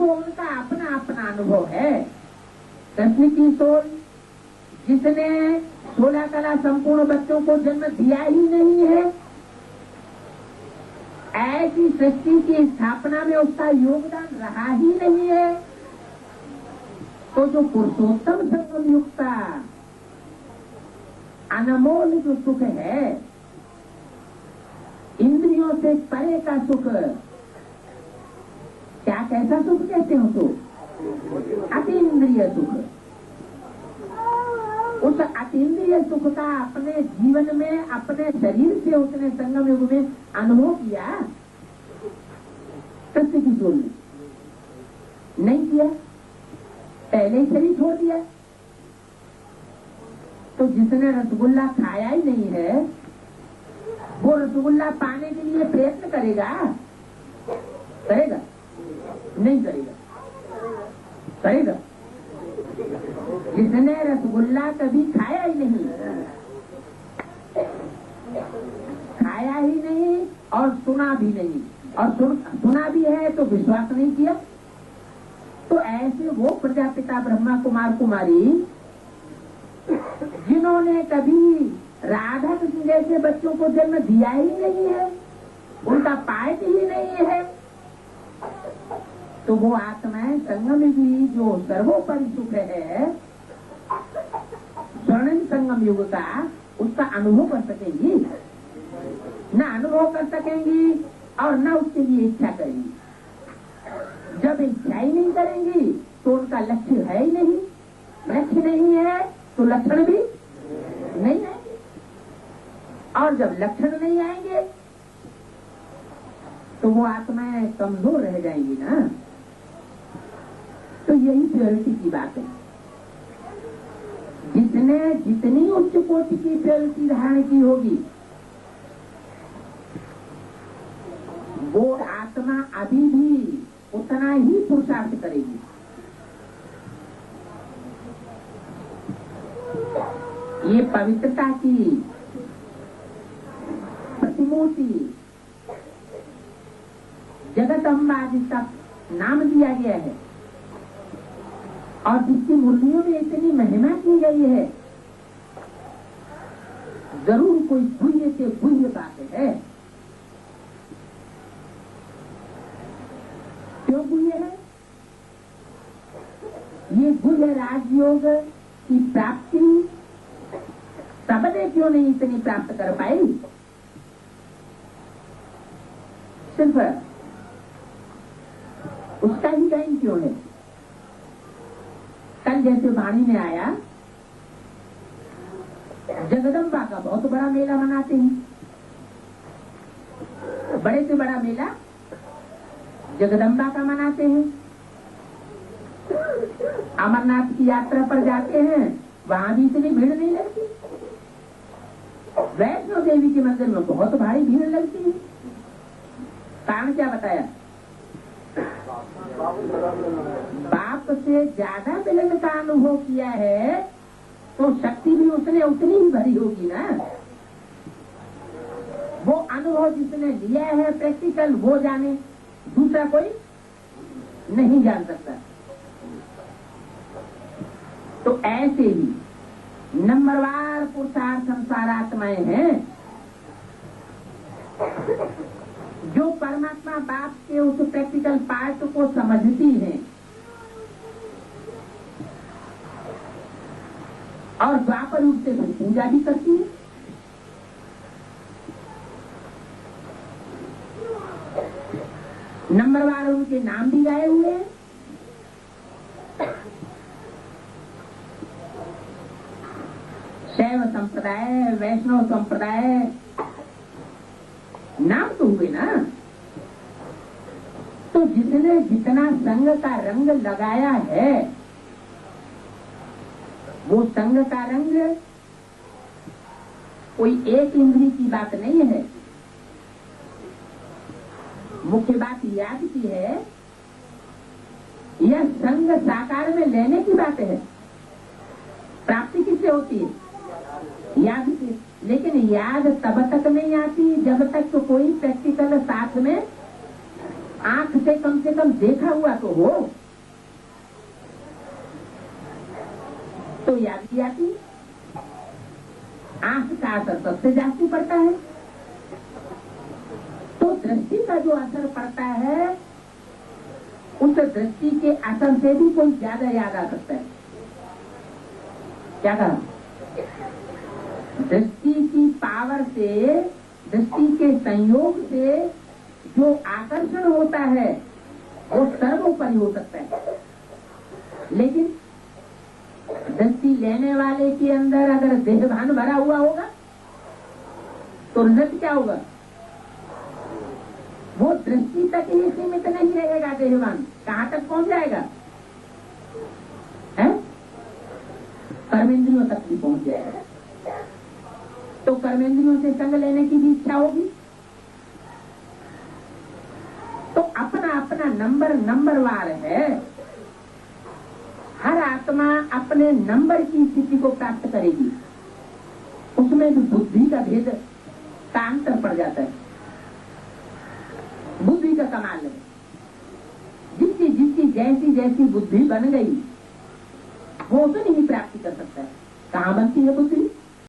वो उनका अपना अपना अनुभव है। कृष्ण की सोल जिसने 16 कला संपूर्ण बच्चों को जन्म दिया ही नहीं है, ऐसी सृष्टि की स्थापना में उसका योगदान रहा ही नहीं है, तो जो पुरुषोत्तम संगम युक्ता अनमोल जो सुख है, इंद्रियों से परे का सुख, क्या कैसा सुख कहते हो तो अतीन्द्रिय सुख, उस अतीन्द्रिय सुख का अपने जीवन में अपने शरीर से उसने संगम युग में अनुभव किया। कृष्ण की सोल ने नहीं किया, पहले ही शरीर छोड़ दिया। तो जिसने रसगुल्ला खाया ही नहीं है, वो रसगुल्ला पाने के लिए प्रयत्न करेगा? करेगा? नहीं करेगा। करेगा? जिसने रसगुल्ला कभी खाया ही नहीं, खाया ही नहीं और सुना भी नहीं, और सुना भी है तो विश्वास नहीं किया, तो ऐसे वो प्रजापिता ब्रह्मा कुमार कुमारी जिन्होंने कभी राधा कृष्ण जैसे बच्चों को जन्म दिया ही नहीं है, उनका पायत ही नहीं है, तो वो आत्माएं संगम युगी जो सर्वोपरि सुख है, स्वर्णिम संगम युग का, उसका अनुभव कर सकेंगी? न अनुभव कर सकेंगी और न उसके लिए इच्छा करेंगी। जब इच्छा ही नहीं करेंगी तो उनका लक्ष्य है ही नहीं, लक्ष्य नहीं है तो लक्षण भी नहीं आएंगे, और जब लक्षण नहीं आएंगे तो वो आत्माएं कमजोर रह जाएंगी ना। तो यही प्योरिटी की बात है। जिसने जितनी उच्च कोटि की प्योरिटी धारण की होगी, वो आत्मा अभी भी उतना ही पुरुषार्थ करेगी। ये पवित्रता की प्रतिमूर्ति जगदम्बा जिसका नाम दिया गया है और जिसकी मुरलियों में इतनी महिमा की गई है, जरूर कोई गुह्य से गुह्य बात है। क्यों गुह्य है? ये गुह्य राजयोग की प्राप्ति सबने क्यों नहीं इतनी प्राप्त कर पाई? सिर्फ उसका ही गायन क्यों है? कल जैसे वाणी में आया, जगदम्बा का बहुत बड़ा मेला मनाते हैं, बड़े से बड़ा मेला जगदम्बा का मनाते हैं। अमरनाथ की यात्रा पर जाते हैं, वहां भी इतनी भीड़ नहीं लगती। वैष्णो देवी के मंदिर में बहुत भारी भीड़ लगती है। कारण क्या बताया? बाप से ज्यादा मिलन का अनुभव किया है तो शक्ति भी उसने उतनी ही भरी होगी ना। वो अनुभव जिसने लिया है प्रैक्टिकल, वो जाने, दूसरा कोई नहीं जान सकता। तो ऐसे ही नंबरवार पुरुषार्थ संसार आत्माएं हैं जो परमात्मा बाप के उस प्रैक्टिकल पार्ट को समझती हैं और द्वापर रूप से पूजा भी करती है। नंबरवार उनके नाम भी गाए हुए हैं। शैव संप्रदाय, वैष्णव संप्रदाय, नाम तो हुए ना। तो जिसने जितना संग का रंग लगाया है, वो संग का रंग कोई एक इंद्री की बात नहीं है। मुख्य बात याद की है, यह संग साकार में लेने की बात है। प्राप्ति किससे होती है? याद से। लेकिन याद तब तक नहीं आती जब तक तो कोई प्रैक्टिकल साथ में आंख से कम देखा हुआ तो हो। तो याद की जाती। आंख का असर सबसे जास्ती पड़ता है। तो दृष्टि का जो असर पड़ता है, उस दृष्टि के असर से भी कोई ज्यादा याद आ सकता है। क्या कहा? दृष्टि की पावर से, दृष्टि के संयोग से जो आकर्षण होता है वो सर्वोपरि हो सकता है। लेकिन दृष्टि लेने वाले के अंदर अगर देहभान भरा हुआ होगा तो नृत्य क्या होगा? वो दृष्टि तक ही सीमित नहीं रहेगा। देहभान कहां तक पहुंच जाएगा? है? कर्मेंद्रियों तक भी पहुंच जाएगा। तो कर्मेंद्रियों से संग लेने की भी इच्छा होगी। तो अपना अपना नंबरवार है। हर आत्मा अपने नंबर की स्थिति को प्राप्त करेगी। उसमें जो बुद्धि का भेद का अंतर पड़ जाता है। बुद्धि का कमाल है। जिसकी जिसकी जैसी जैसी बुद्धि बन गई वो उतनी ही प्राप्ति कर सकता है। कहां बनती है बुद्धि?